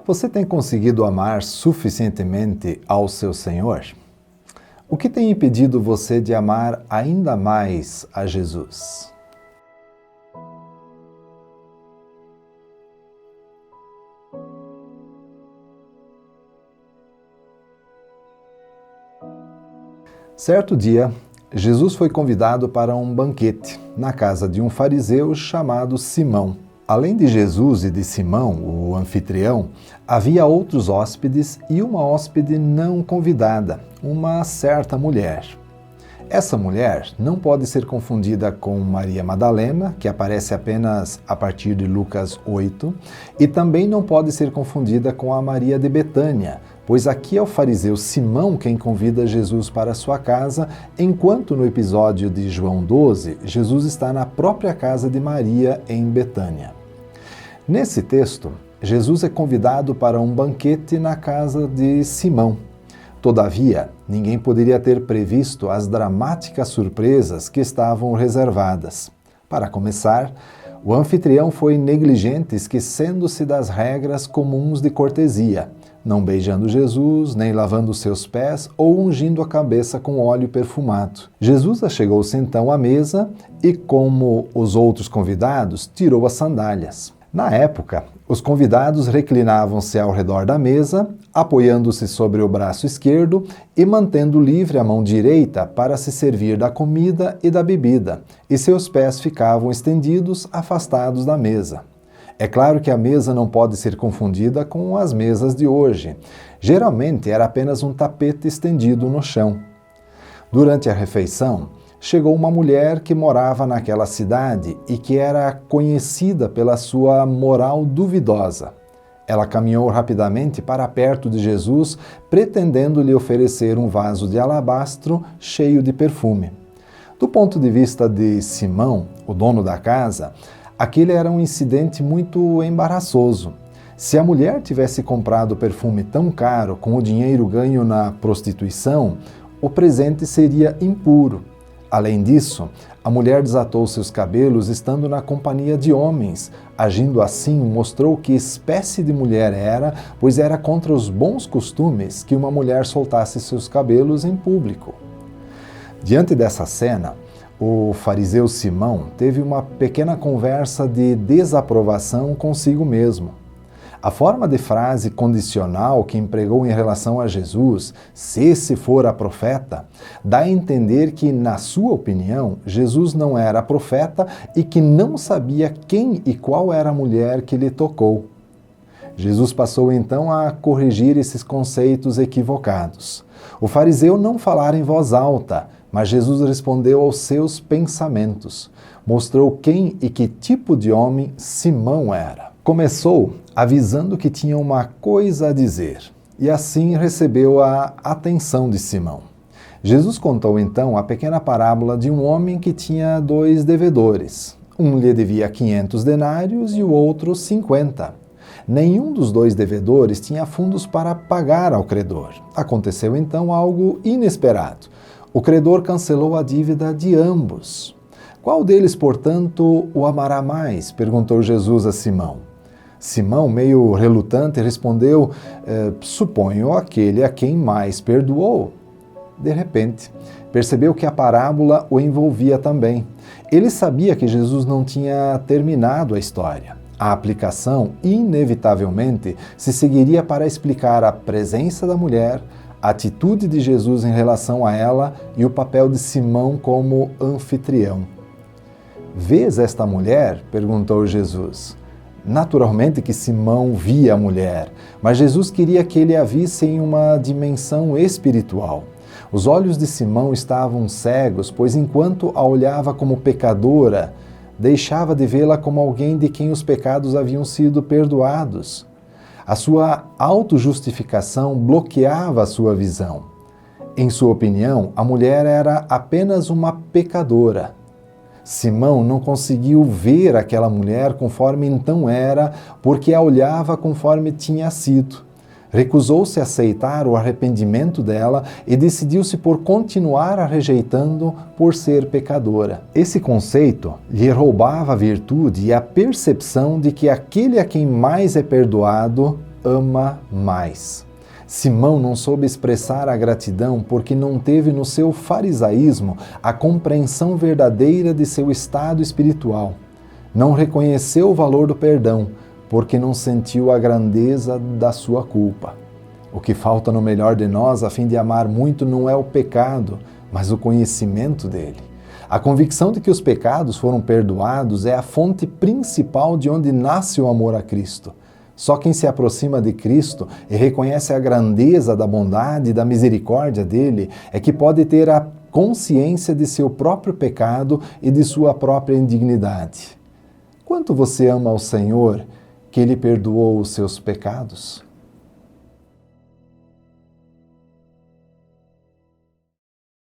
Você tem conseguido amar suficientemente ao seu Senhor? O que tem impedido você de amar ainda mais a Jesus? Certo dia, Jesus foi convidado para um banquete na casa de um fariseu chamado Simão. Além de Jesus e de Simão, o anfitrião, havia outros hóspedes e uma hóspede não convidada, uma certa mulher. Essa mulher não pode ser confundida com Maria Madalena, que aparece apenas a partir de Lucas 8, e também não pode ser confundida com a Maria de Betânia, pois aqui é o fariseu Simão quem convida Jesus para sua casa, enquanto no episódio de João 12, Jesus está na própria casa de Maria em Betânia. Nesse texto, Jesus é convidado para um banquete na casa de Simão. Todavia, ninguém poderia ter previsto as dramáticas surpresas que estavam reservadas. Para começar, o anfitrião foi negligente, esquecendo-se das regras comuns de cortesia, não beijando Jesus, nem lavando seus pés ou ungindo a cabeça com óleo perfumado. Jesus achegou-se então à mesa e, como os outros convidados, tirou as sandálias. Na época, os convidados reclinavam-se ao redor da mesa, apoiando-se sobre o braço esquerdo e mantendo livre a mão direita para se servir da comida e da bebida, e seus pés ficavam estendidos, afastados da mesa. É claro que a mesa não pode ser confundida com as mesas de hoje. Geralmente era apenas um tapete estendido no chão. Durante a refeição, chegou uma mulher que morava naquela cidade e que era conhecida pela sua moral duvidosa. Ela caminhou rapidamente para perto de Jesus, pretendendo lhe oferecer um vaso de alabastro cheio de perfume. Do ponto de vista de Simão, o dono da casa, aquele era um incidente muito embaraçoso. Se a mulher tivesse comprado perfume tão caro com o dinheiro ganho na prostituição, o presente seria impuro. Além disso, a mulher desatou seus cabelos estando na companhia de homens. Agindo assim, mostrou que espécie de mulher era, pois era contra os bons costumes que uma mulher soltasse seus cabelos em público. Diante dessa cena, o fariseu Simão teve uma pequena conversa de desaprovação consigo mesmo. A forma de frase condicional que empregou em relação a Jesus, se esse for a profeta, dá a entender que, na sua opinião, Jesus não era profeta e que não sabia quem e qual era a mulher que lhe tocou. Jesus passou então a corrigir esses conceitos equivocados. O fariseu não falara em voz alta, mas Jesus respondeu aos seus pensamentos. Mostrou quem e que tipo de homem Simão era. Começou avisando que tinha uma coisa a dizer, e assim recebeu a atenção de Simão. Jesus contou então a pequena parábola de um homem que tinha 2 devedores. Um lhe devia 500 denários e o outro 50. Nenhum dos 2 devedores tinha fundos para pagar ao credor. Aconteceu então algo inesperado. O credor cancelou a dívida de ambos. Qual deles, portanto, o amará mais? Perguntou Jesus a Simão. Simão, meio relutante, respondeu, suponho aquele a quem mais perdoou. De repente, percebeu que a parábola o envolvia também. Ele sabia que Jesus não tinha terminado a história. A aplicação, inevitavelmente, se seguiria para explicar a presença da mulher, a atitude de Jesus em relação a ela e o papel de Simão como anfitrião. Vês esta mulher? Perguntou Jesus. Naturalmente que Simão via a mulher, mas Jesus queria que ele a visse em uma dimensão espiritual. Os olhos de Simão estavam cegos, pois enquanto a olhava como pecadora, deixava de vê-la como alguém de quem os pecados haviam sido perdoados. A sua autojustificação bloqueava a sua visão. Em sua opinião, a mulher era apenas uma pecadora. Simão não conseguiu ver aquela mulher conforme então era, porque a olhava conforme tinha sido. Recusou-se a aceitar o arrependimento dela e decidiu-se por continuar a rejeitando por ser pecadora. Esse conceito lhe roubava a virtude e a percepção de que aquele a quem mais é perdoado ama mais. Simão não soube expressar a gratidão porque não teve no seu farisaísmo a compreensão verdadeira de seu estado espiritual. Não reconheceu o valor do perdão porque não sentiu a grandeza da sua culpa. O que falta no melhor de nós a fim de amar muito não é o pecado, mas o conhecimento dele. A convicção de que os pecados foram perdoados é a fonte principal de onde nasce o amor a Cristo. Só quem se aproxima de Cristo e reconhece a grandeza da bondade e da misericórdia dele é que pode ter a consciência de seu próprio pecado e de sua própria indignidade. Quanto você ama ao Senhor que ele perdoou os seus pecados?